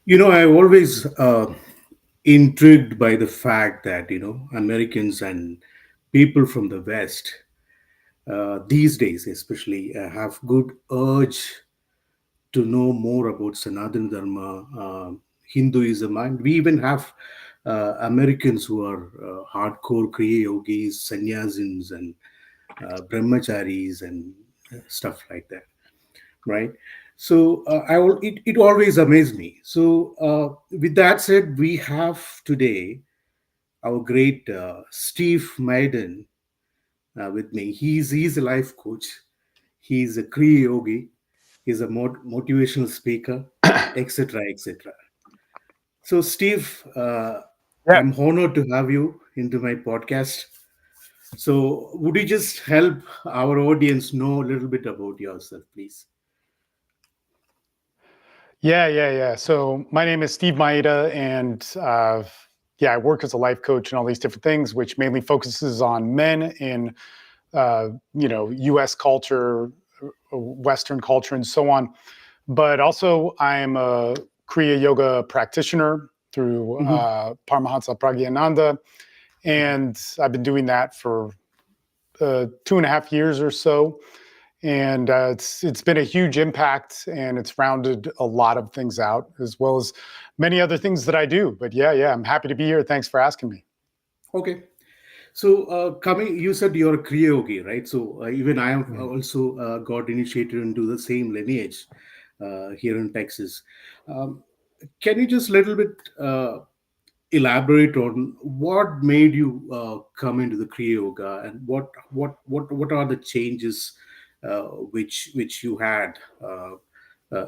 I always intrigued by the fact that Americans and people from the West these days, especially, have good urge to know more about Sanatana Dharma, Hinduism, and we even have Americans who are hardcore Kriya Yogis, sannyasins, and brahmacharis, and stuff like that, right? So it always amazed me. So with that said, we have today our great Steve Maiden with me. He's a life coach. He's a Kriya yogi. He's a motivational speaker, etc., etc. So, Steve, Yeah. I'm honored to have you into my podcast. So, would you just help our audience know a little bit about yourself, please? Yeah. So my name is Steve Mayeda, and I work as a life coach and all these different things, which mainly focuses on men in U.S. culture, Western culture, and so on. But also, I'm a Kriya Yoga practitioner through Hmm. Paramahansa Pragyananda, and I've been doing that for 2.5 years or so. And it's been a huge impact, and it's rounded a lot of things out, as well as many other things that I do. But yeah, I'm happy to be here. Thanks for asking me. Okay. So, coming, you said you're a Kriya yogi, right? So, even I have Mhm. also got initiated into the same lineage here in Texas. Um, can you just little bit elaborate on what made you come into the Kriya Yoga, and what are the changes which you had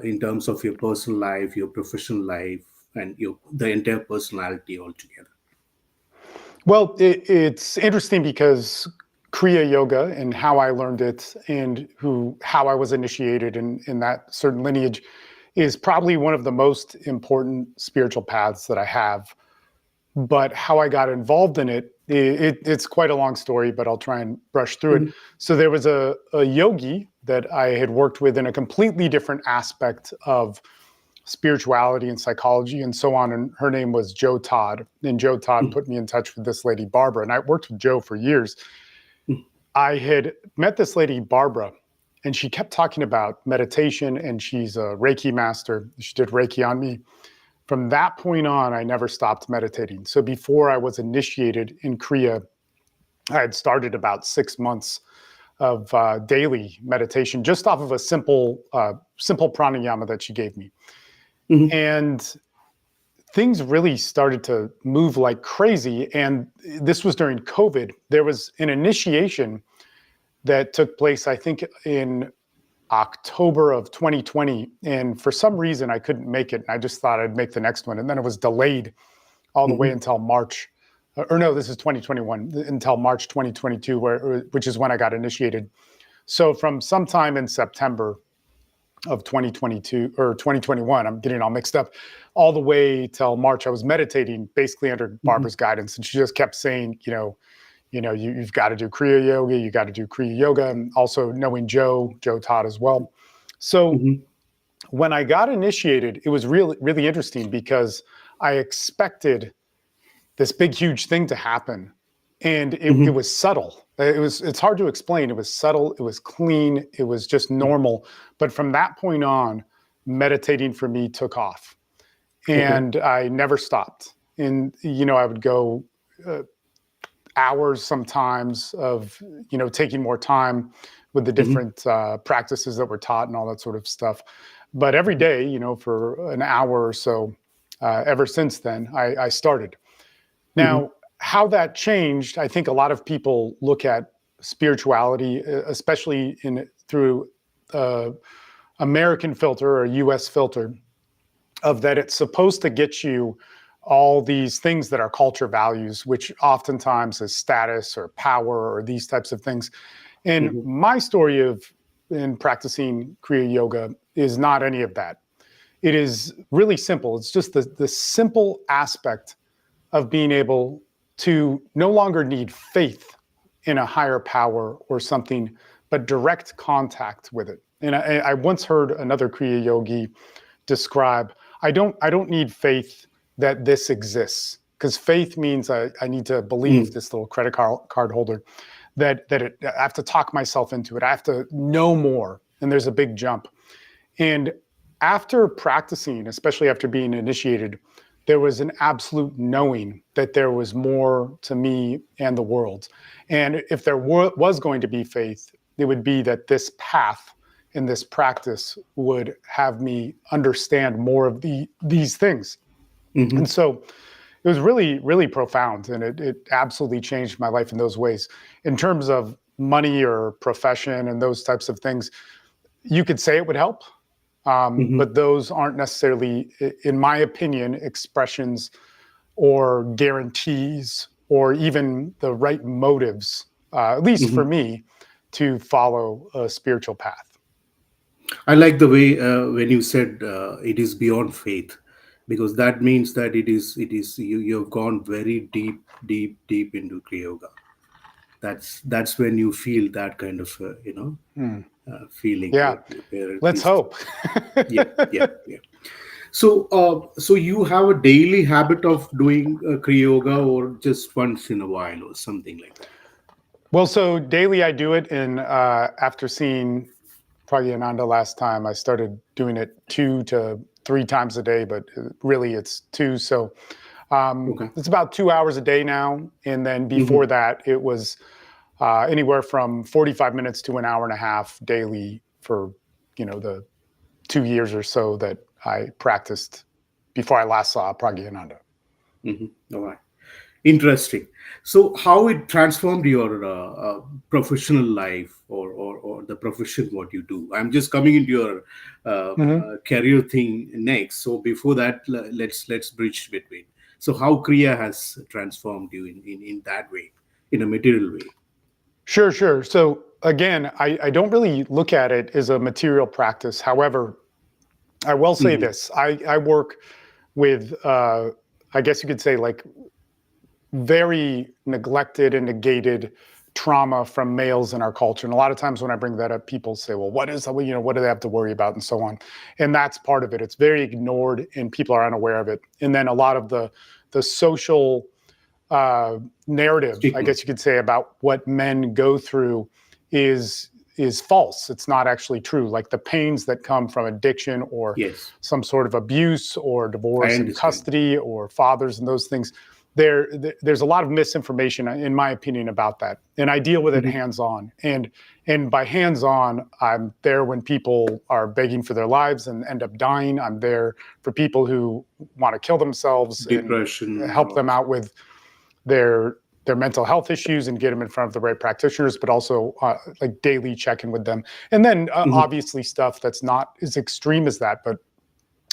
in terms of your personal life, your professional life, and your the entire personality altogether? Well, it's interesting because Kriya Yoga and how I learned it and how I was initiated in that certain lineage is probably one of the most important spiritual paths that I have. But how I got involved in it's quite a long story, but I'll try and brush through it. Mhm. So there was a yogi that I had worked with in a completely different aspect of spirituality and psychology and so on. And her name was Joe Todd. And Joe Todd Mhm. put me in touch with this lady, Barbara. And I worked with Joe for years. Mhm. I had met this lady, Barbara, and she kept talking about meditation, and she's a Reiki master. She did Reiki on me. From that point on, I never stopped meditating. So before I was initiated in Kriya, I had started about 6 months of daily meditation just off of a simple pranayama that she gave me. Mhm. And things really started to move like crazy. And this was during COVID. There was an initiation that took place, I think, in October of 2020. And for some reason, I couldn't make it. And I just thought I'd make the next one. And then it was delayed all the way Mhm. until March. Or no, this is 2021 until March 2022, which is when I got initiated. So from sometime in September of 2022 or 2021, I'm getting all mixed up, all the way till March, I was meditating basically under Mhm. Barbara's guidance. And she just kept saying, you've got to do Kriya Yoga, you got to do Kriya Yoga, and also knowing Joe Todd as well. So Mhm. when I got initiated, it was really, really interesting because I expected this big, huge thing to happen. And it Mhm. was subtle. It's hard to explain. It was subtle, it was clean, it was just normal. But from that point on, meditating for me took off. Okay. And I never stopped. And, I would go uh, hours sometimes of taking more time with the Mhm. different practices that were taught and all that sort of stuff, but every day for an hour or so. Ever since then I started. Mhm. Now, how that changed, I think a lot of people look at spirituality, especially in through uh, American filter or US filter, of that it's supposed to get you all these things that are culture values, which oftentimes is status or power or these types of things. And Mhm. my story of in practicing Kriya Yoga is not any of that. It is really simple. It's just the simple aspect of being able to no longer need faith in a higher power or something, but direct contact with it. And I once heard another Kriya Yogi describe, I don't need faith that this exists, because faith means I need to believe, this little credit card holder, that I have to talk myself into it. I have to know more, and there's a big jump. And after practicing, especially after being initiated, there was an absolute knowing that there was more to me and the world. And if there was going to be faith, it would be that this path and this practice would have me understand more of these things. And so it was really, really profound. And it absolutely changed my life in those ways. In terms of money or profession and those types of things, you could say it would help. But those aren't necessarily, in my opinion, expressions or guarantees or even the right motives, at least for me, to follow a spiritual path. I like the way when you said it is beyond faith, because that means that it is you have gone very deep into Kriya Yoga. That's when you feel that kind of feeling Yeah, where let's this. hope. Yeah. So you have a daily habit of doing Kriya Yoga, or just once in a while, or something like that? Well, so daily I do it, and after seeing Pragyananda last time, I started doing it 2 to 3 times a day, but really it's 2. So Okay. it's about 2 hours a day now. And then before that, it was anywhere from 45 minutes to an hour and a half daily for, the 2 years or so that I practiced before I last saw Pragyananda. All right. Interesting. So, how it transformed your professional life, or the profession what you do? I'm just coming into your career thing next. So, before that, let's bridge between. So, how Kriya has transformed you in that way, in a material way? Sure. So again, I don't really look at it as a material practice. However, I will say Hmm. this. I work with, I guess you could say, like, very neglected and negated trauma from males in our culture. And a lot of times when I bring that up, people say, well, what do they have to worry about, and so on. And that's part of it. It's very ignored and people are unaware of it. And then a lot of the social narrative, I Stigma. guess you could say, about what men go through is false. It's not actually true. Like the pains that come from addiction or Yes, some sort of abuse or I divorce and understand. custody or fathers and those things. There's a lot of misinformation, in my opinion, about that, and I deal with it Hmm. hands on. And by hands on, I'm there when people are begging for their lives and end up dying. I'm there for people who want to kill themselves and Depression, help them or out with their mental health issues and get them in front of the right practitioners, but also like daily check-in with them. And then obviously stuff that's not as extreme as that, but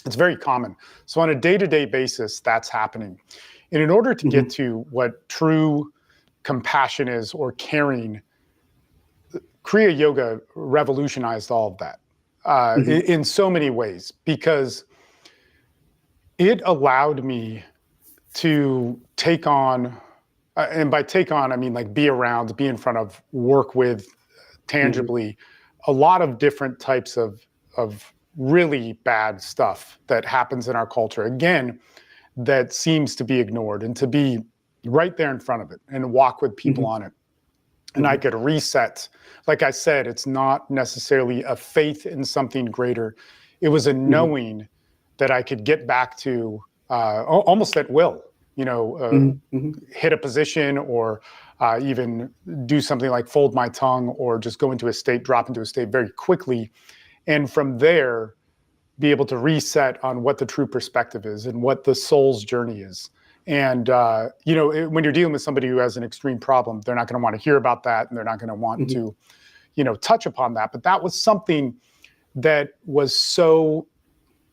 it's very common. So on a day-to-day basis, that's happening. And in order to get to what true compassion is, or caring, Kriya Yoga revolutionized all of that in so many ways, because it allowed me to take on, and by take on, I mean like be around, be in front of, work with tangibly a lot of different types of really bad stuff that happens in our culture. Again, that seems to be ignored, and to be right there in front of it and walk with people on it. And I could reset. Like I said, it's not necessarily a faith in something greater. It was a knowing that I could get back to almost at will, hit a position, or even do something like fold my tongue, or just go into a state, drop into a state very quickly. And from there, be able to reset on what the true perspective is and what the soul's journey is. And, when you're dealing with somebody who has an extreme problem, they're not going to want to hear about that. And they're not going to want to, touch upon that. But that was something that was so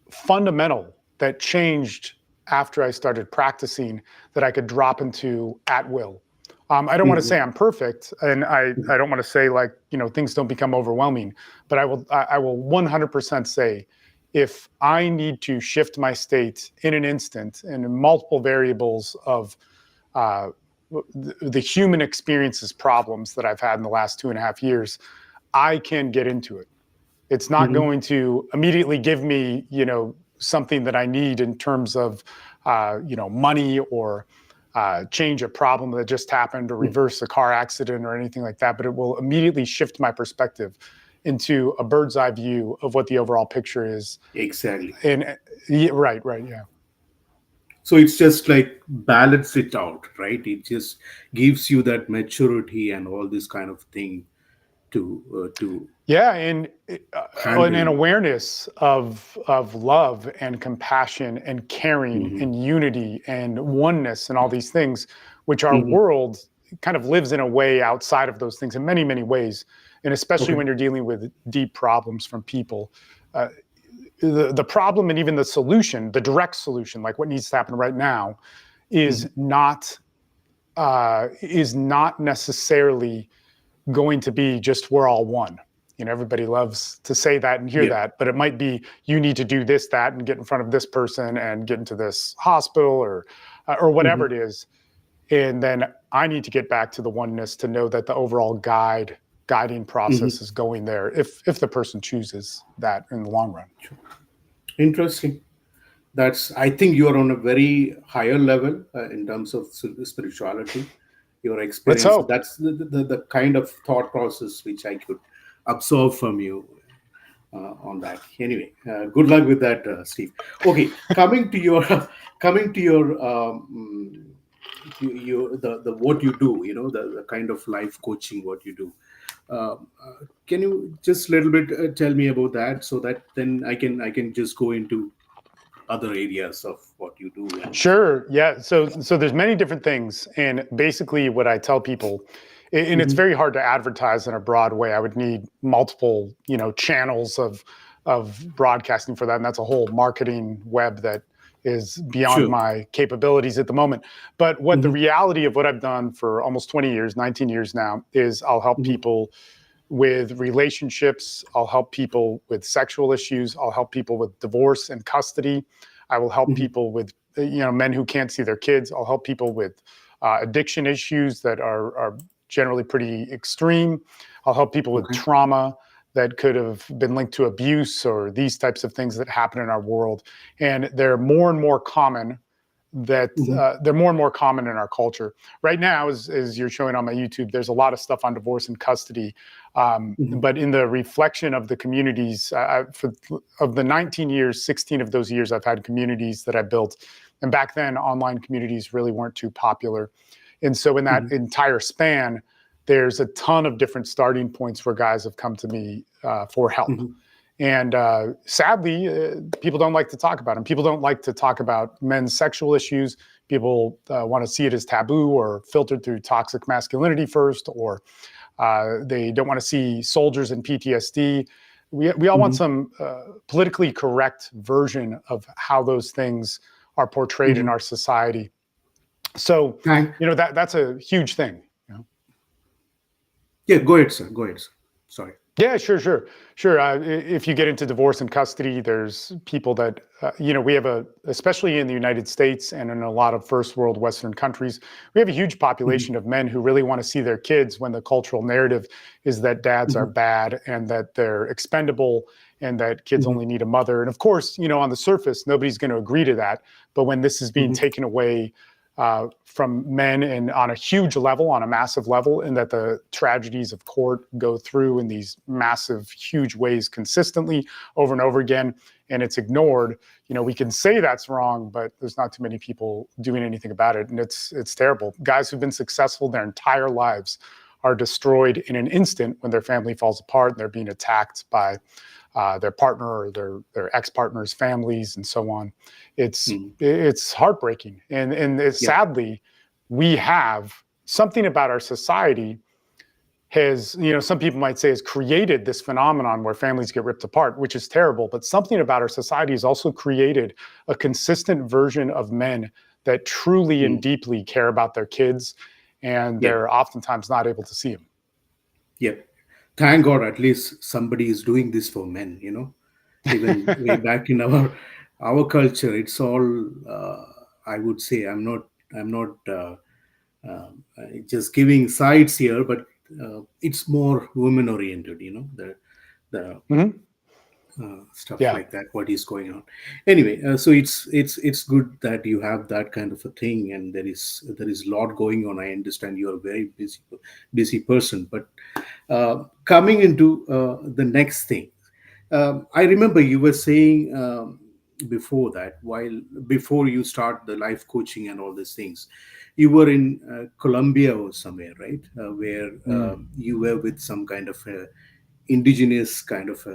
fundamental that changed after I started practicing, that I could drop into at will. I don't want to say I'm perfect, and I don't want to say like, things don't become overwhelming, but I will 100% say, if I need to shift my state in an instant and in multiple variables of the human experiences problems that I've had in the last 2.5 years, I can get into it. It's not going to immediately give me, something that I need in terms of, money or change a problem that just happened or reverse a car accident or anything like that. But it will immediately shift my perspective into a bird's eye view of what the overall picture is. Exactly. And right, yeah. So it's just like balance it out, right? It just gives you that maturity and all this kind of thing to Yeah, and an handle. awareness of love and compassion and caring Hmm. and unity and oneness and all these things, which our Hmm. world kind of lives in a way outside of those things in many, many ways. And especially Okay. when you're dealing with deep problems from people. Uh, the problem and even the solution, the direct solution, like what needs to happen right now, Hmm. is not necessarily going to be just we're all one. Everybody loves to say that and hear Yeah. that, but it might be you need to do this, that, and get in front of this person and get into this hospital or whatever Hmm. it is. And then I need to get back to the oneness to know that the overall guiding process Hmm. is going there if the person chooses that in the long run. Interesting. That's, I think you are on a very higher level in terms of spirituality, your Let's experience. hope. That's the kind of thought process which I could absorb from you on that. Anyway, good luck with that, Steve. Okay, coming to your coming to your the what you do, the kind of life coaching what you do. Can you just a little bit tell me about that, so that then I can just go into other areas of what you do and Sure. Yeah. So there's many different things, and basically what I tell people, and it's Mhm. very hard to advertise in a broad way. I would need multiple, channels of broadcasting for that, and that's a whole marketing web that is beyond Sure. my capabilities at the moment. But what the Mhm. reality of what I've done for almost 20 years, 19 years now, is I'll help Mhm. people with relationships. I'll help people with sexual issues. I'll help people with divorce and custody. I will help Mhm. people with men who can't see their kids. I'll help people with addiction issues that are generally pretty extreme. I'll help people with Okay. trauma that could have been linked to abuse or these types of things that happen in our world, and they're more and more common. Mhm. They're more and more common in our culture right now. As you're showing on my YouTube, there's a lot of stuff on divorce and custody, Mhm. but in the reflection of the communities, of the 19 years, 16 of those years, I've had communities that I built. And back then, online communities really weren't too popular. And so, in that Mhm. entire span, there's a ton of different starting points where guys have come to me for help. Mhm. And sadly, people don't like to talk about them. People don't like to talk about men's sexual issues. People want to see it as taboo or filtered through toxic masculinity first, or they don't want to see soldiers in PTSD. We all want Mhm. some politically correct version of how those things are portrayed in Mhm. our society. So, Thank. that's a huge thing. Yeah. Go ahead, sir. Go ahead, sir. Sorry. Yeah, sure. If you get into divorce and custody, there's people that we have especially in the United States and in a lot of first world Western countries, we have a huge Mhm. population of men who really want to see their kids when the cultural narrative is that dads are Mhm. bad and that they're expendable and that kids Mhm. only need a mother. And of course, on the surface, nobody's going to agree to that. But when this is being Mhm. taken away from men and on a huge level, on a massive level, and that the tragedies of court go through in these massive, huge ways consistently over and over again, and it's ignored. We can say that's wrong, but there's not too many people doing anything about it, and it's terrible. Guys who've been successful their entire lives are destroyed in an instant when their family falls apart and they're being attacked by their partner or their ex-partners, families, and so on. Mhm. It's heartbreaking, and Yeah. sadly, we have something about our society has, some people might say, has created this phenomenon where families get ripped apart, which is terrible. But something about our society has also created a consistent version of men that truly and Mhm. deeply care about their kids, and Yeah. they're oftentimes not able to see them. Yeah. Thank God, at least somebody is doing this for men. Even way back in our culture, it's all. I would say I'm not just giving sides here, but it's more women oriented. The Mhm. stuff Yeah. like that, what is going on. Anyway, so it's good that you have that kind of a thing, and there is a lot going on. I understand you are a very busy person, but coming into the next thing, I remember you were saying before that, while before you start the life coaching and all these things, you were in Colombia or somewhere, right? Where Mm. you were with some kind of indigenous kind of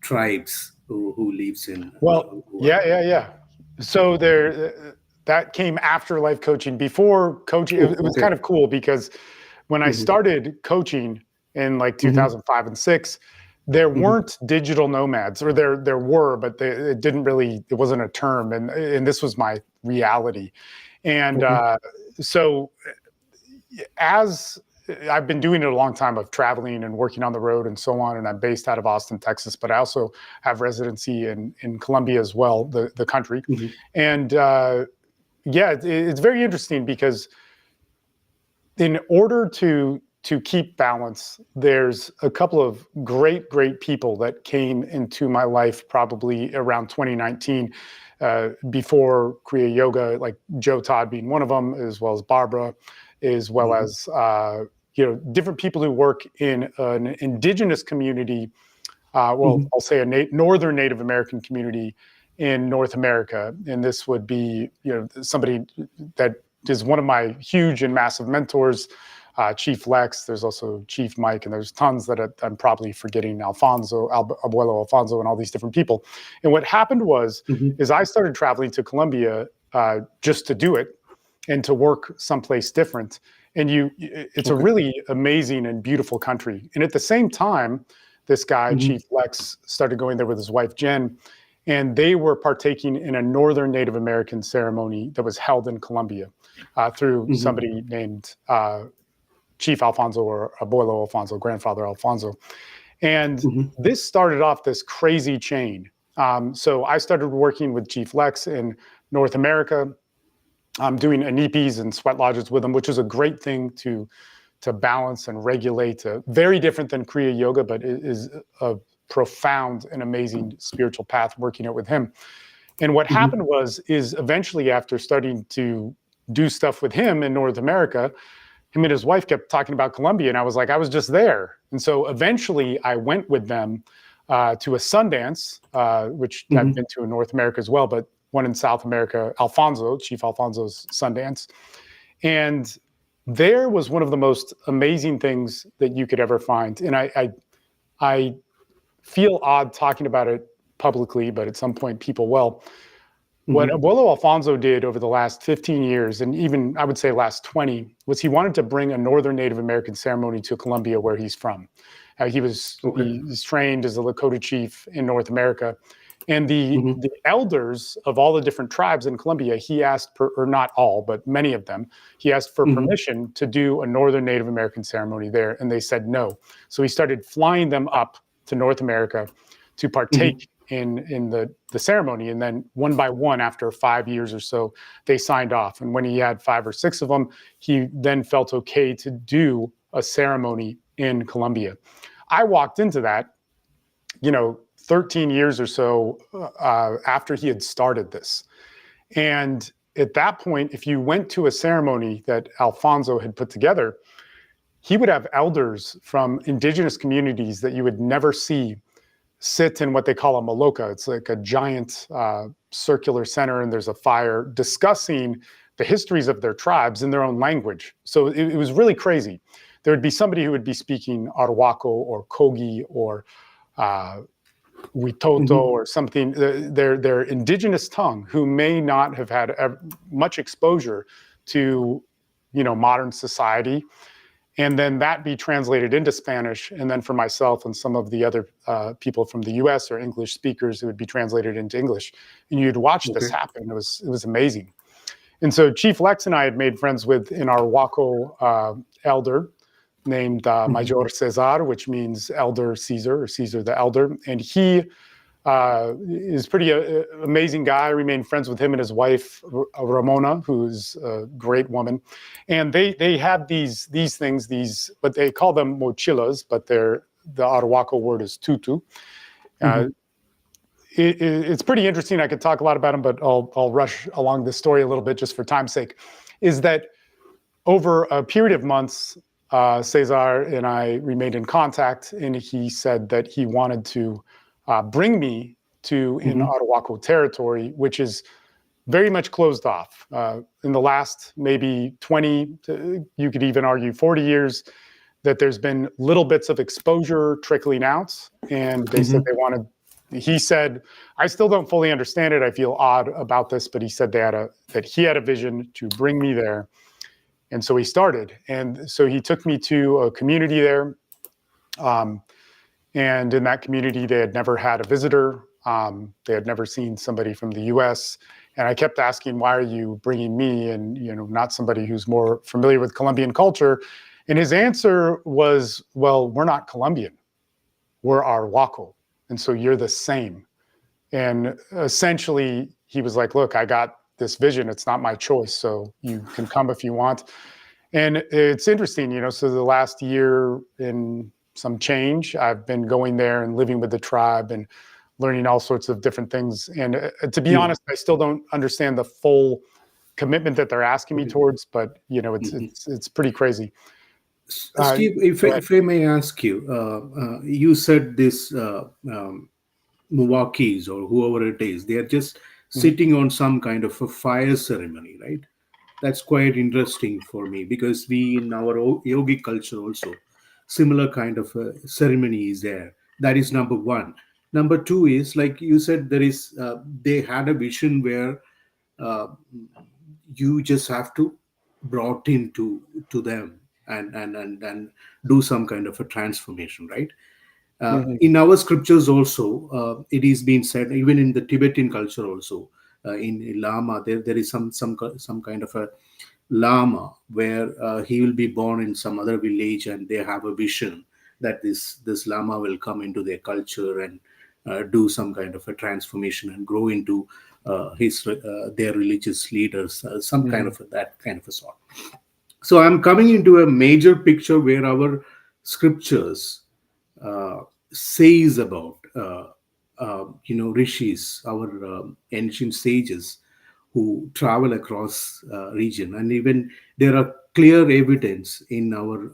tribes who lives in Well, Arhuaco. yeah. So there, that came after life coaching. Before coaching, it Oh, was okay. kind of cool because when I Hmm. started coaching in like Hmm. 2005 and six, there Hmm. weren't digital nomads, or there were, but it didn't really, it wasn't a term, and this was my reality, and Okay. so as I've been doing it a long time of traveling and working on the road and so on, and I'm based out of Austin, Texas, but I also have residency in Colombia as well, the country, Hmm. and yeah, it's very interesting because in order to keep balance, there's a couple of great people that came into my life probably around 2019, before Kriya Yoga, like Joe Todd being one of them, as well as Barbara, as well Hmm. as different people who work in an indigenous community. Well, Hmm. I'll say a northern Native American community in North America, and this would be somebody that is one of my huge and massive mentors, Chief Lex. There's also Chief Mike, and there's tons that I'm probably forgetting. Alfonso, Abuelo Alfonso, and all these different people. And what happened Hmm. is I started traveling to Colombia just to do it and to work someplace different. And it's a Okay. really amazing and beautiful country. And at the same time, this guy, Hmm. Chief Lex, started going there with his wife, Jen, and they were partaking in a Northern Native American ceremony that was held in Colombia through Hmm. somebody named Chief Alfonso, or Abuelo Alfonso, grandfather Alfonso. And Hmm. this started off this crazy chain. So I started working with Chief Lex in North America. I'm doing anipis and sweat lodges with him, which is a great thing to balance and regulate. Very different than Kriya Yoga, but it is a profound and amazing spiritual path working it with him. And what Hmm. happened is eventually, after starting to do stuff with him in North America, him and his wife kept talking about Colombia, and I was like, I was just there. And so eventually I went with them to a Sundance, which I've Hmm. been to in North America as well, but one in South America, Chief Alfonso's Sundance. And there was one of the most amazing things that you could ever find. And I feel odd talking about it publicly, but at some point people will. What Hmm. Abuelo Alfonso did over the last 15 years, and even I would say last 20, was he wanted to bring a Northern Native American ceremony to Colombia, where he's from. Okay. He's trained as a Lakota chief in North America, and Hmm. the elders of all the different tribes in Colombia, he asked, or not all, but many of them, he asked for Hmm. permission to do a Northern Native American ceremony there, and they said no. So he started flying them up to North America to Hmm. partake in the ceremony, and then one by one, after 5 years or so, they signed off. And when he had 5 or 6 of them, he then felt okay to do a ceremony in Colombia. I walked into that, 13 years or so after he had started this. And at that point, if you went to a ceremony that Alfonso had put together, he would have elders from indigenous communities that you would never see sit in what they call a maloca. It's like a giant circular center, and there's a fire, discussing the histories of their tribes in their own language. So it was really crazy. There would be somebody who would be speaking Arhuaco or Kogi or uh, Witoto Hmm. or something, their indigenous tongue, who may not have had much exposure to modern society, and then that be translated into Spanish, and then for myself and some of the other people from the U.S. or English speakers, it would be translated into English, and you'd watch this Okay. happen. It was amazing. And so Chief Lex and I had made friends with in our Waco elder named Hmm. Major Cesar, which means Elder Caesar, or Caesar the Elder, and he is pretty amazing guy. I remained friends with him and his wife Ramona, who's a great woman. And they have these things, but they call them mochilas, but the Arhuaco word is tutu. Uh, Hmm. it's pretty interesting. I could talk a lot about him, but I'll rush along this story a little bit just for time's sake. Is that over a period of months, Cesar and I remained in contact, and he said that he wanted to bring me to in Mm-hmm. Arhuaco territory, which is very much closed off. In the last maybe 20, you could even argue 40 years, that there's been little bits of exposure trickling out, and they said Mm-hmm. they wanted. He said, "I still don't fully understand it. I feel odd about this," but he said that he had a vision to bring me there, and so he started. And so he took me to a community there, um, and in that community, they had never had a visitor. They had never seen somebody from the U.S. And I kept asking, "Why are you bringing me, and not somebody who's more familiar with Colombian culture?" And his answer was, "Well, we're not Colombian. We're Arhuaco, and so you're the same." And essentially, he was like, "Look, I got this vision. It's not my choice. So you can come if you want." And it's interesting, so the last year in some change, I've been going there and living with the tribe and learning all sorts of different things. And to be Yeah. honest, I still don't understand the full commitment that they're asking me Mm-hmm. towards, but it's Mm-hmm. it's it's pretty crazy. Uh, Steve, if I, go ahead. if I may ask you, you said this Milwaukee's or whoever it is, they are just Mhm. sitting on some kind of a fire ceremony, right? That's quite interesting for me because we in our yogic culture also similar kind of a ceremony is there. That is number one. Number two is like you said, there is they had a vision where uh, you just have to brought into them and do some kind of a transformation, right? Mhm. In our scriptures also, it is being said, even in the Tibetan culture also, in Lama, there is some kind of a Lama where he will be born in some other village, and they have a vision that this Lama will come into their culture and do some kind of a transformation and grow into their religious leaders, some kind Mhm. of that kind of a sort. So I'm coming into a major picture where our scriptures uh, says about rishis, our ancient sages who travel across region, and even there are clear evidence in our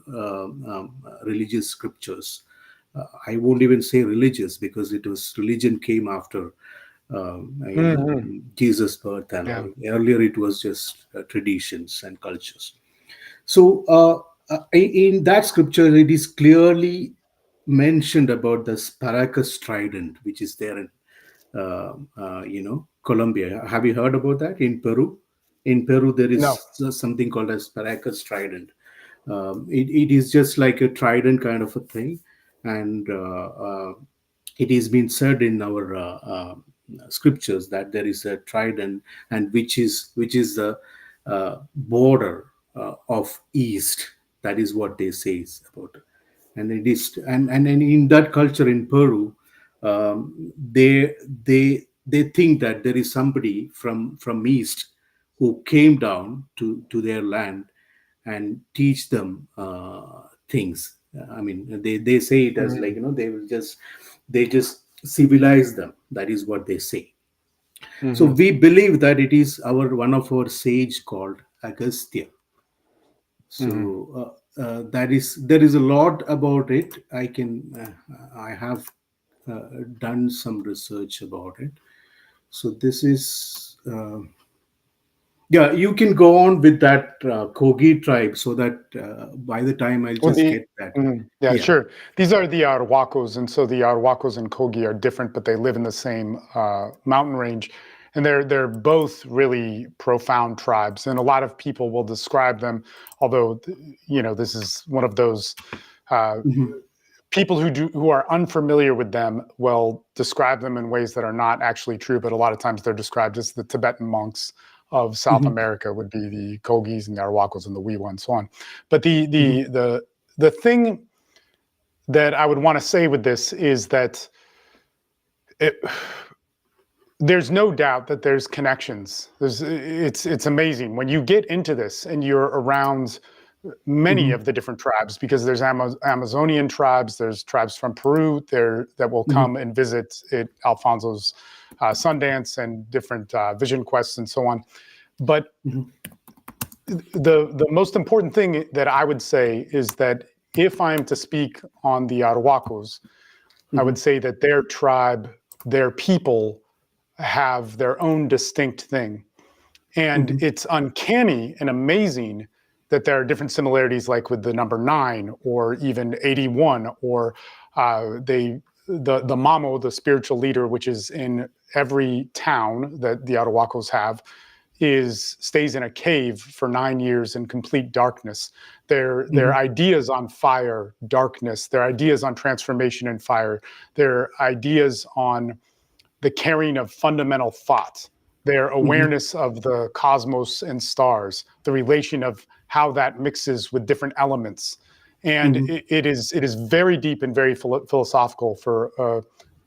religious scriptures. I won't even say religious because it was religion came after Mhm. Jesus' birth and Yeah. all. Earlier, it was just traditions and cultures. So, in that scripture, it is clearly mentioned about this paracusstrident, which is there in, Colombia. Have you heard about that in Peru? In Peru, there No. is something called as paracusstrident. It is just like a trident kind of a thing, and it is been said in our scriptures that there is a trident, and which is the border of east. That is what they say about it. And it is, and in that culture in Peru, they think that there is somebody from east who came down to their land and teach them things. I mean, they say it as like, Mhm. they just civilize them. That is what they say. So Mhm. we believe that it is our one of our sage called Agasthya. Mhm. So that is there is a lot about it. I have done some research about it. So this is yeah. You can go on with that Kogi tribe, so that by the time I'll Well, just get that. yeah, Yeah. sure. These are the Arhuacos, and so the Arhuacos and Kogi are different, but they live in the same mountain range, and they're both really profound tribes. And a lot of people will describe them, although this is one of those uh, Mhm. people who are unfamiliar with them will describe them in ways that are not actually true. But a lot of times they're described as the Tibetan monks of South Mhm. America, would be the Kogis and the Arhuacos and the Wiwa and so on. But the Mhm. the the the thing that I would want to say with this is that it, there's no doubt that there's connections. It's amazing when you get into this and you're around many of the different tribes, because there's Amazonian tribes, there's tribes from Peru there that will come and visit at Alfonso's Sundance and different vision quests and so on. But the most important thing that I would say is that if I'm to speak on the Arhuacos, I would say that their tribe, their people have their own distinct thing. And it's uncanny and amazing that there are different similarities, like with the number 9 or even 81, or the Mamo, the spiritual leader, which is in every town that the Arhuacos have, stays in a cave for 9 years in complete darkness. Their ideas on fire, darkness, their ideas on transformation and fire, their ideas on the carrying of fundamental thought, their awareness of the cosmos and stars, the relation of how that mixes with different elements. And it is very deep and very philosophical for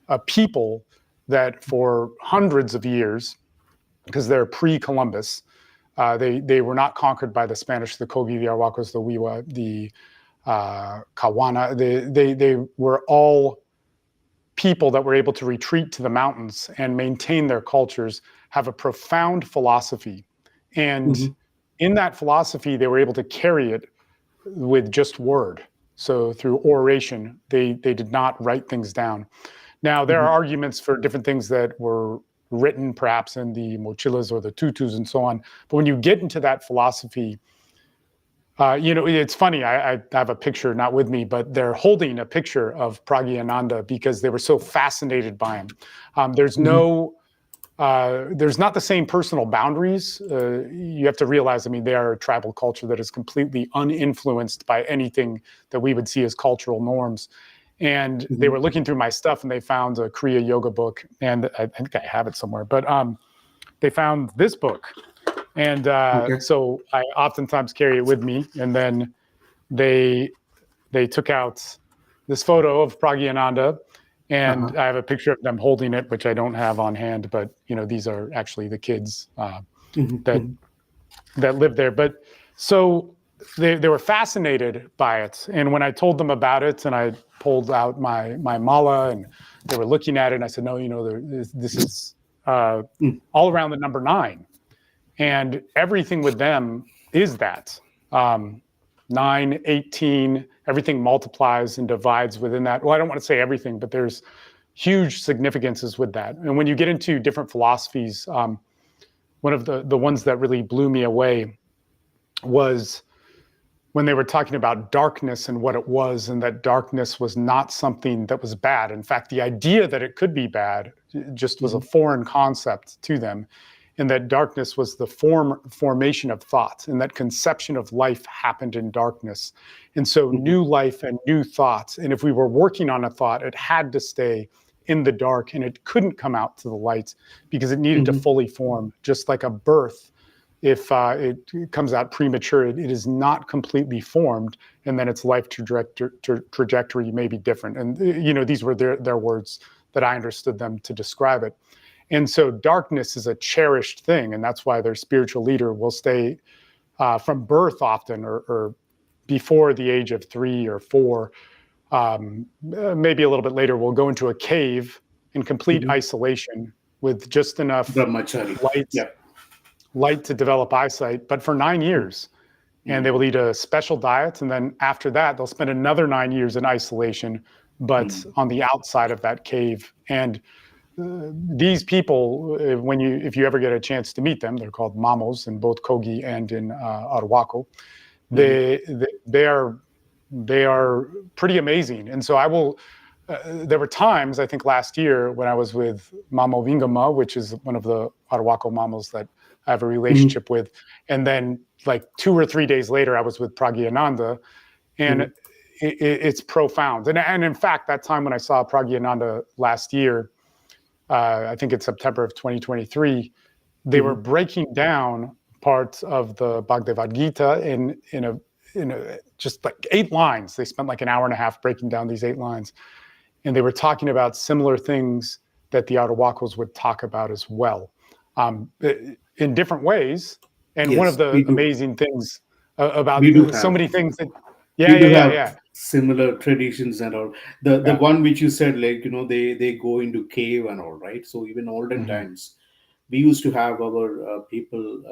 a people that for hundreds of years, because they're pre-Columbus, they were not conquered by the Spanish, the Kogi, the Arhuacos, the Wiwa, the Kawana. They were all people that were able to retreat to the mountains and maintain their cultures, have a profound philosophy. And in that philosophy, they were able to carry it with just word. So through oration, they did not write things down. Now, there are arguments for different things that were written perhaps in the mochilas or the tutus and so on. But when you get into that philosophy, it's funny, I have a picture, not with me, but they're holding a picture of Pragyananda because they were so fascinated by him. There's not the same personal boundaries. You have to realize, they are a tribal culture that is completely uninfluenced by anything that we would see as cultural norms. And they were looking through my stuff and they found a Kriya Yoga book, and I think I have it somewhere, but they found this book. And so I oftentimes carry it with me. And then they took out this photo of Pragyananda, and I have a picture of them holding it, which I don't have on hand, but these are actually the kids that lived there. But so they were fascinated by it. And when I told them about it and I pulled out my mala and they were looking at it, and I said, no, this is all around the number 9. And everything with them is that. 9, 18, everything multiplies and divides within that. Well, I don't want to say everything, but there's huge significances with that. And when you get into different philosophies, one of the ones that really blew me away was when they were talking about darkness and what it was, and that darkness was not something that was bad. In fact, the idea that it could be bad just was a foreign concept to them. And that darkness was the formation of thought, and that conception of life happened in darkness. And so new life and new thoughts. And if we were working on a thought, it had to stay in the dark, and it couldn't come out to the light because it needed to fully form. Just like a birth, if it comes out premature, it is not completely formed, and then its life trajectory may be different. And these were their words that I understood them to describe it. And so darkness is a cherished thing, and that's why their spiritual leader will stay from birth often, or before the age of 3 or 4, maybe a little bit later, will go into a cave in complete isolation with just enough light to develop eyesight, but for 9 years. And they will eat a special diet, and then after that, they'll spend another 9 years in isolation, but on the outside of that cave. And these people, if you ever get a chance to meet them, they're called Mamos in both Kogi and in Arhuaco. They are pretty amazing. And so I will. There were times, I think last year, when I was with Mamo Vingama, which is one of the Arhuaco Mamos that I have a relationship with, and then like 2 or 3 days later, I was with Pragyananda, and it's profound. And in fact, that time when I saw Pragyananda last year, I think it's September of 2023, they were breaking down parts of the Bhagavad Gita in a just like 8 lines. They spent like an hour and a half breaking down these 8 lines. And they were talking about similar things that the Arhuacos would talk about as well, in different ways. And one of the amazing things about We do so have many things that. we Yeah, do yeah, yeah, have yeah, similar traditions and all. The yeah. one which you said, like, they go into cave and all, right? So even olden Hmm. times, we used to have our people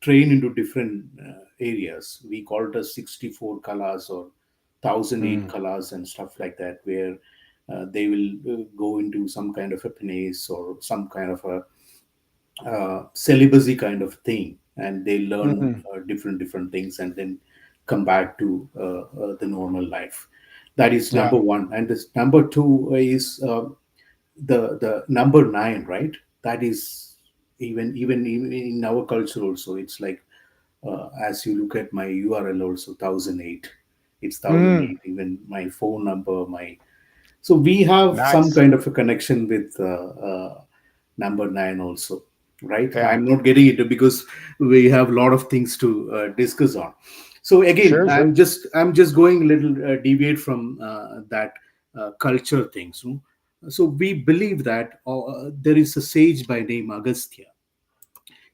train into different areas. We call it as 64 kalas or 1008 Mm. kalas and stuff like that, where they will go into some kind of a penance or some kind of a celibacy kind of thing, and they learn Hmm. different things and then come back to the normal life. That is number Yeah. one. And this number two is the number nine, right? That is even in our culture also. It's like, as you look at my URL also, 1008. It's Mm. 1008. Even my phone number, my so we have some Nice. kind of a connection with number nine also, right? Yeah. I'm not getting into because we have a lot of things to discuss on. So again, Sure, sure. I'm just going a little deviate from that culture thing. So we believe that there is a sage by name Agasthya.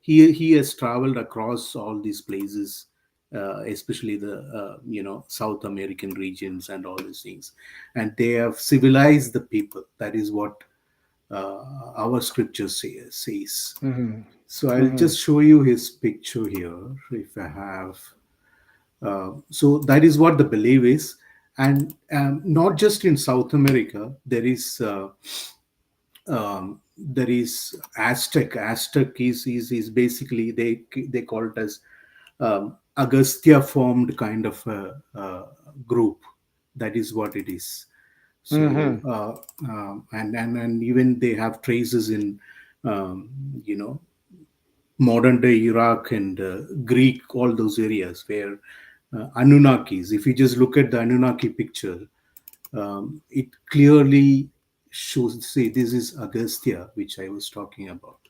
He has traveled across all these places, especially the South American regions and all these things, and they have civilized the people. That is what our scripture says. Hmm. So I'll Hmm. just show you his picture here if I have. So that is what the belief is, and not just in South America. There is Aztec. Aztec is basically they call it as Agasthya formed kind of a group. That is what it is. So Hmm. and even they have traces in um, you know modern day Iraq and Greek, all those areas where Anunnakis. If you just look at the Anunnaki picture, it clearly shows. See, this is Agasthya, which I was talking about.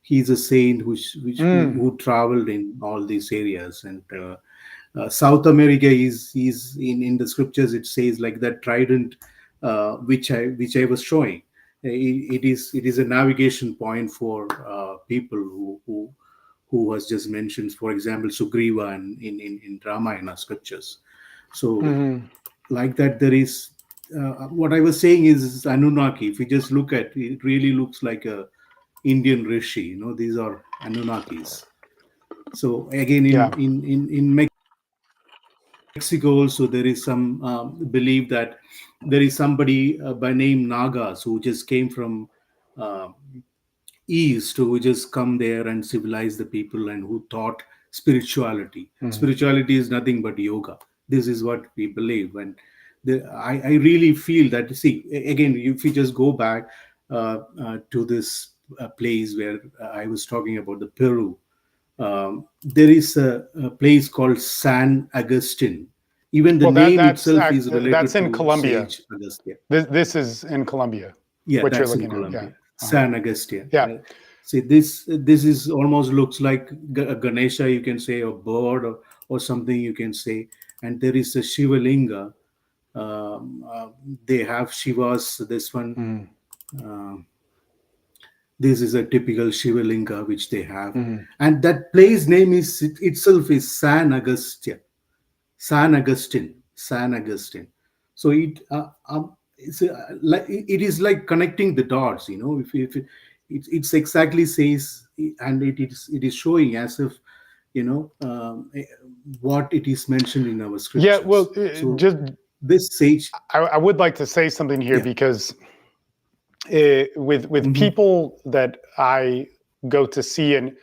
He's a saint Mm. who traveled in all these areas, and South America is in the scriptures. It says like that trident, which I was showing. It is a navigation point for people who was just mentioned. For example, Sugriva and in Ramayana scriptures. So Hmm. like that, there is what I was saying is Anunnaki. If you just look at it, it really looks like a Indian rishi. These are Anunnakis. So again, Yeah. in Mexico also there is some belief that there is somebody by name Nagas who just came from uh, east, who just come there and civilize the people and who taught spirituality. Hmm. Spirituality is nothing but yoga. This is what we believe. And I really feel that, see, again, if you just go back to this place where I was talking about the Peru, there is a place called San Agustin. Even the Well, name itself is that's related in to Colombia. Sage Agastya. This is in Colombia. Yeah, What you're that's in looking at. Yeah. Colombia. Uh-huh. San Agustin. Yeah. See, this is almost looks like a Ganesha, you can say, a bird or something, you can say. And there is a Shiva Linga. Um, uh, they have Shivas. This one. Mm. um this is a typical Shiva Linga which they have, Hmm. and that place name is itself is San Agustia. San Augustine, San Augustine. So it is like connecting the dots. If it's exactly says, and it is showing as if what it is mentioned in our Yeah. Well, scriptures. So just this sage. I would like to say something here Yeah. because with Hmm. people that I go to see and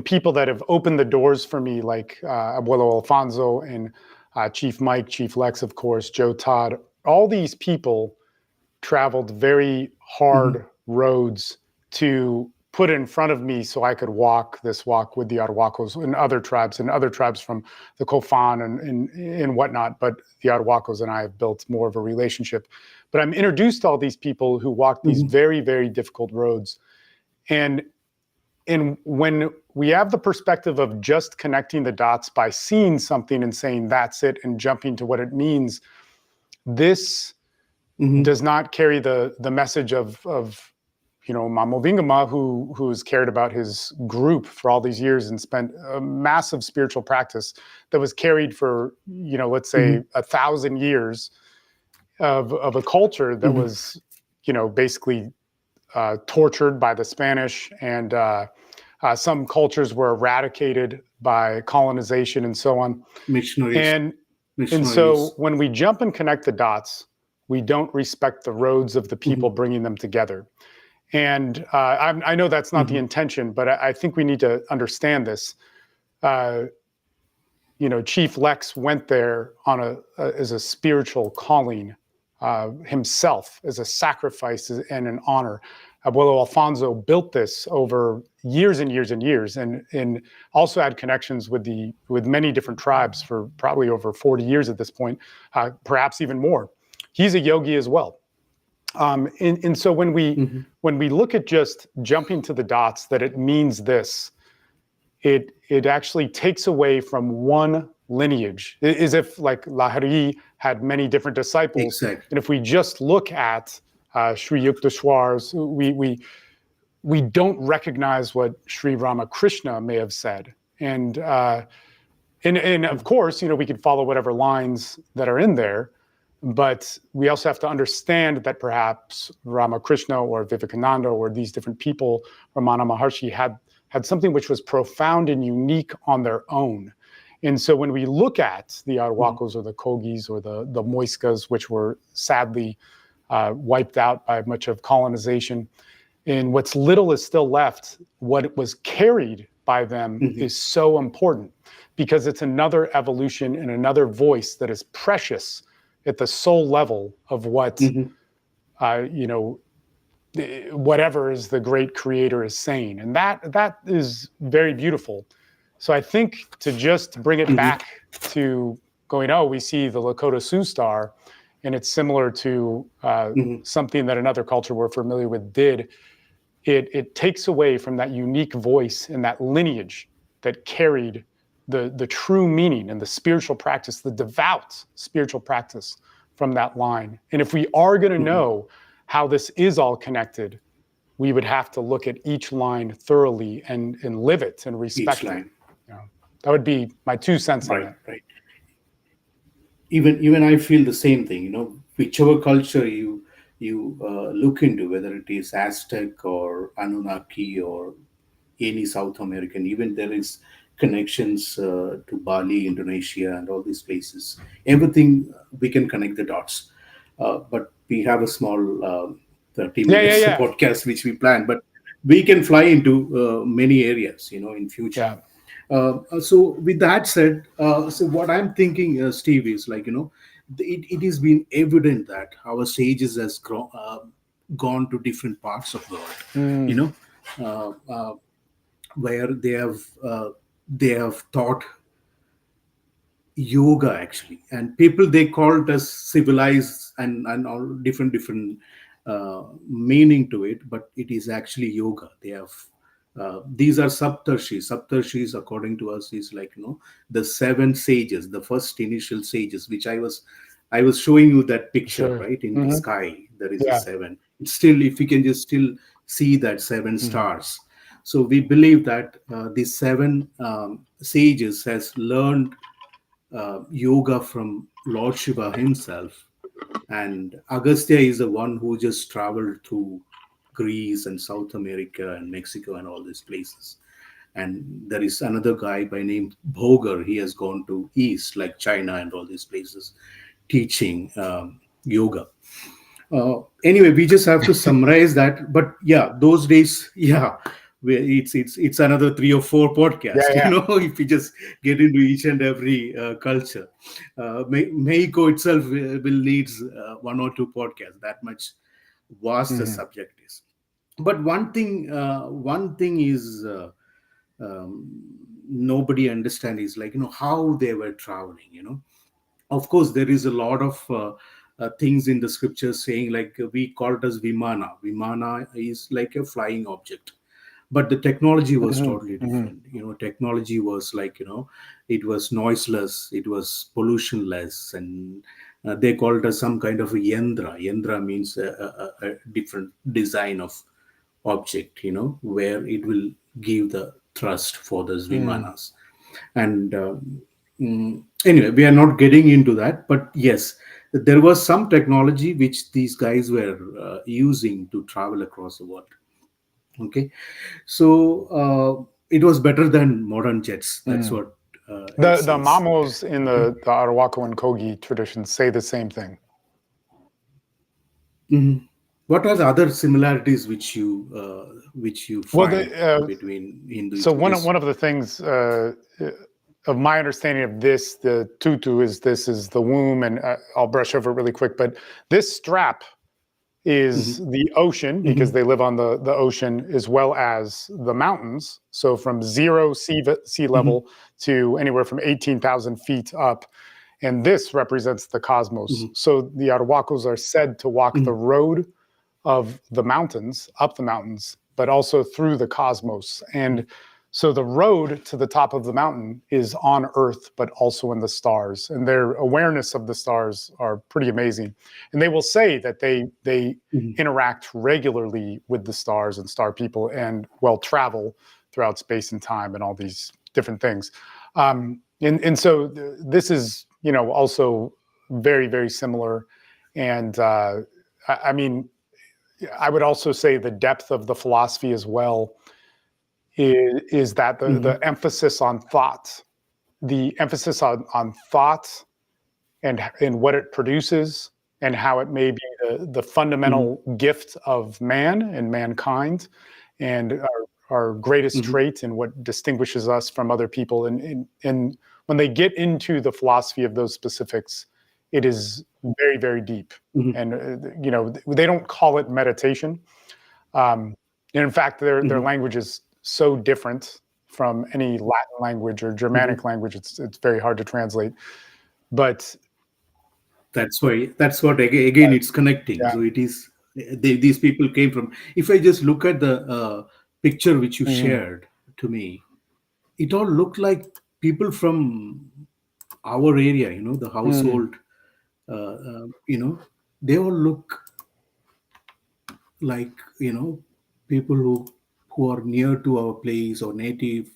people that have opened the doors for me, like Abuelo Alfonso and Chief Mike, Chief Lex, of course, Joe Todd, all these people traveled very Hmm. hard roads to put in front of me so I could walk this walk with the Arhuacos and other tribes from the Kofan and whatnot. But the Arhuacos and I have built more of a relationship. But I'm introduced to all these people who walk these Hmm. very, very difficult roads. And when we have the perspective of just connecting the dots by seeing something and saying that's it and jumping to what it means, this Hmm. does not carry the message of Mamo Vingama, who's cared about his group for all these years and spent a massive spiritual practice that was carried for, let's say Mhm. 1,000 years of a culture that Mhm. was, basically tortured by the Spanish, and some cultures were eradicated by colonization and so on. Missionaries. And and so Missionaries. when we jump and connect the dots, we don't respect the roads of the people Mhm. bringing them together. And I know that's not the Mhm. intention, but I think we need to understand this. Uh, Chief Lex went there as a spiritual calling himself, as a sacrifice and an honor. Abuelo Alfonso built this over years and years and years, and also had connections with many different tribes for probably over 40 years at this point, perhaps even more. He's a yogi as well. And so Mhm. when we look at just jumping to the dots, that it means this, it actually takes away from one lineage, as if like Lahiri had many different disciples. Exactly. And if we just look at Sri Yukteswar's, we don't recognize what Sri Ramakrishna may have said. And of course, we could follow whatever lines that are in there, but we also have to understand that perhaps Ramakrishna or Vivekananda or these different people, Ramana Maharshi, had something which was profound and unique on their own. And so when we look at the Mhm. Arhuacos or the Kogis or the Muiscas, which were sadly wiped out by much of colonization, and what's little is still left, what was carried by them Mhm. is so important, because it's another evolution and another voice that is precious at the soul level of what, Mhm. uh, you know, whatever is the great creator is saying. And that is very beautiful. So I think to just bring it Mhm. back to going, oh, we see the Lakota Sioux star, and it's similar to Mhm. something that another culture we're familiar with did. It takes away from that unique voice and that lineage that carried the true meaning and the spiritual practice, the devout spiritual practice from that line. And if we are going to Mhm. know how this is all connected, we would have to look at each line thoroughly and live it and Each respect it. line. You know, that would be my 2 cents on Right. it. Right. Even I feel the same thing. Whichever culture you look into, whether it is Aztec or Anunnaki or any South American, even there is connections to Bali, Indonesia, and all these places. Everything we can connect the dots. But we have a small 30 Yeah, yeah, minutes yeah, podcast which we plan, but we can fly into many areas, in future. yeah. So with that said, so what I'm thinking, Steve, is like, it has been evident that our sages has gone to different parts of the world, you Mm, know, where they have taught yoga actually, and people they call it as civilized and all different meaning to it, but it is actually yoga. They have these are saptarshis according to us is like, the seven sages, the first initial sages, which I was showing you that picture, sure. right? In the Hmm. sky there is a Yeah. seven. It's still, if you can just still see that seven Hmm. stars. So we believe that these seven sages has learned yoga from Lord Shiva himself. And Agastya is the one who just traveled through Greece and South America and Mexico and all these places. And there is another guy by name Bhogar. He has gone to East, like China and all these places, teaching yoga. Anyway, we just have to summarize that. But yeah, those days, yeah, it's another three or four Yeah, podcasts. yeah. If we just get into each and every culture, Mexico itself will needs one or two podcasts. That much vast the Hmm. subject is. But one thing is. Nobody understand is like, how they were traveling. Of course there is a lot of things in the scriptures saying, like, we call it as vimana is like a flying object, but the technology was Hmm. totally Hmm. different. Technology was like, it was noiseless, it was pollutionless, and they called it as some kind of a yandra. Yandra means a different design of object, where it will give the thrust for those Mm. vimanas. And anyway, we are not getting into that, but yes, there was some technology which these guys were using to travel across the world. Okay, so it was better than modern jets. That's Mm. what it The says. Mamos in Okay. the Arhuaco and Kogi traditions say the same thing. Mhm. What are the other similarities which you Well, find between so Hinduism? one of the things of my understanding of this, the tutu is the womb, and I'll brush over it really quick. But this strap is Mhm, the ocean because mhm, they live on the ocean as well as the mountains. So from zero sea mhm, level to anywhere from 18,000 feet up. And this represents the cosmos. mhm, So the Arhuacos are said to walk the mhm, road of the mountains, up the mountains, but also through the cosmos. And so the road to the top of the mountain is on Earth, but also in the stars. And their awareness of the stars are pretty amazing. And they will say that they mhm, interact regularly with the stars and star people and well travel throughout space and time and all these different things. And so this is also very very similar. And I mean, I would also say the depth of the philosophy as well is that the mhm, emphasis on thought, the emphasis on thought and what it produces and how it may be the mhm, fundamental gift of man and mankind and our greatest mhm, trait and what distinguishes us from other people. And when they get into the philosophy of those specifics, it is very, very deep. mhm, And, they don't call it meditation. Um, and in fact, their mhm, language is so different from any Latin language or mhm. Germanic language. It's very hard to translate. But That's what again it's connecting. yeah. So it is these people came from. If I just look at the picture which you Mhm. shared to me, it all looked like people from our area. The Mm. household. They all look like people who are near to our place or native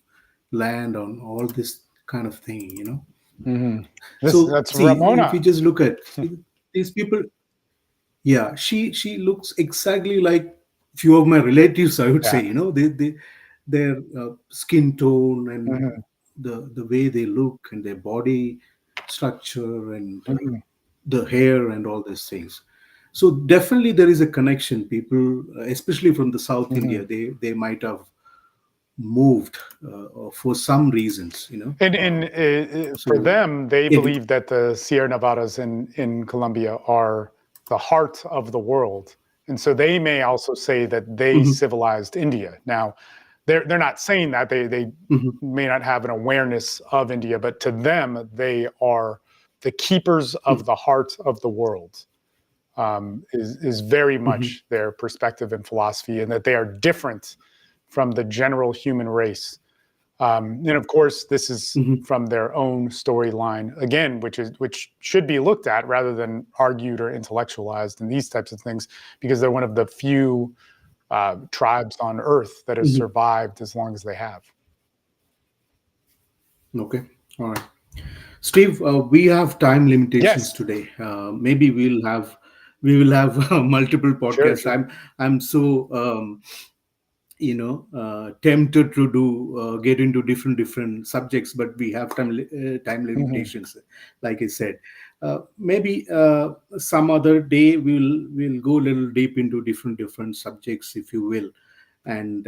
land on all this kind of thing. Mhm. So That's see, if you Ramona. just look at these people. Yeah, she looks exactly like few of my relatives, I would say. Yeah. Their skin tone and Mhm. the way they look and their body structure and Mhm. the hair and all these things. So definitely there is a connection. People, especially from the South Mhm. India, they might have moved for some reasons. And for So them, they it. believe that the Sierra Nevadas in Colombia are the heart of the world, and so they may also say that they Mhm, civilized India. Now, they're not saying that they mhm, may not have an awareness of India, but to them, they are the keepers of mhm, the heart of the world. Is very mhm, much their perspective and philosophy, and that they are different from the general human race. And of course, this is mhm, from their own storyline again, which should be looked at rather than argued or intellectualized and these types of things, because they're one of the few tribes on Earth that has mhm. survived as long as they have. Okay, all right. Steve, we have time limitations Yes, today. Maybe we will have multiple sure, podcasts. sure. I'm so tempted to do get into different subjects, but we have time Mhm. limitations, like I said. Maybe some other day we'll go a little deep into different subjects, if you will. And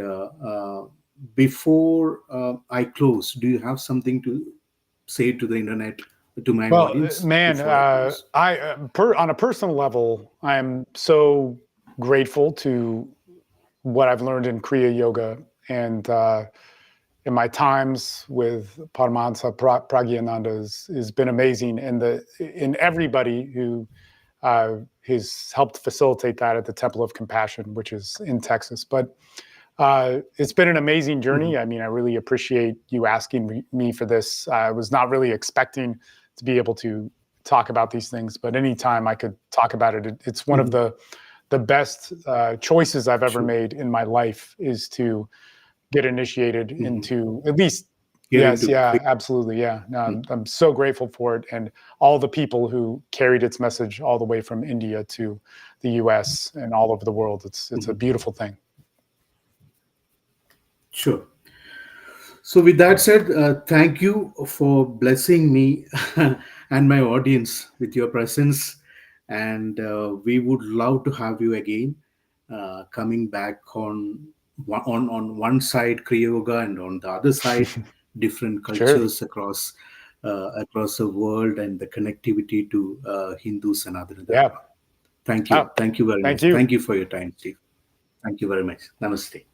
before I close, do you have something to say to the internet, to my Well, audience, man, before I close? on a personal level, I am so grateful to what I've learned in Kriya Yoga and in my times with Paramahansa Pragyananda has been amazing, and in everybody who has helped facilitate that at the Temple of Compassion, which is in Texas. But it's been an amazing journey. Mhm, I mean, I really appreciate you asking me for this. I was not really expecting to be able to talk about these things, but anytime I could talk about it, it's one of mhm, the best choices I've ever Sure. made in my life is to get initiated Mhm. into at least. Get Yes, into yeah, Kriya. absolutely, yeah. No, Mm. I'm so grateful for it, and all the people who carried its message all the way from India to the U.S. and all over the world. It's a Mhm. beautiful thing. Sure. So, with that said, thank you for blessing me and my audience with your presence. And we would love to have you again, coming back on one side Kriya Yoga, and on the other side different Sure. cultures across the world, and the connectivity to Hindus and other Yeah. Dharma. Thank Oh, you. Thank you very thank much. you. Thank you for your time, Steve. Thank you very much. Namaste.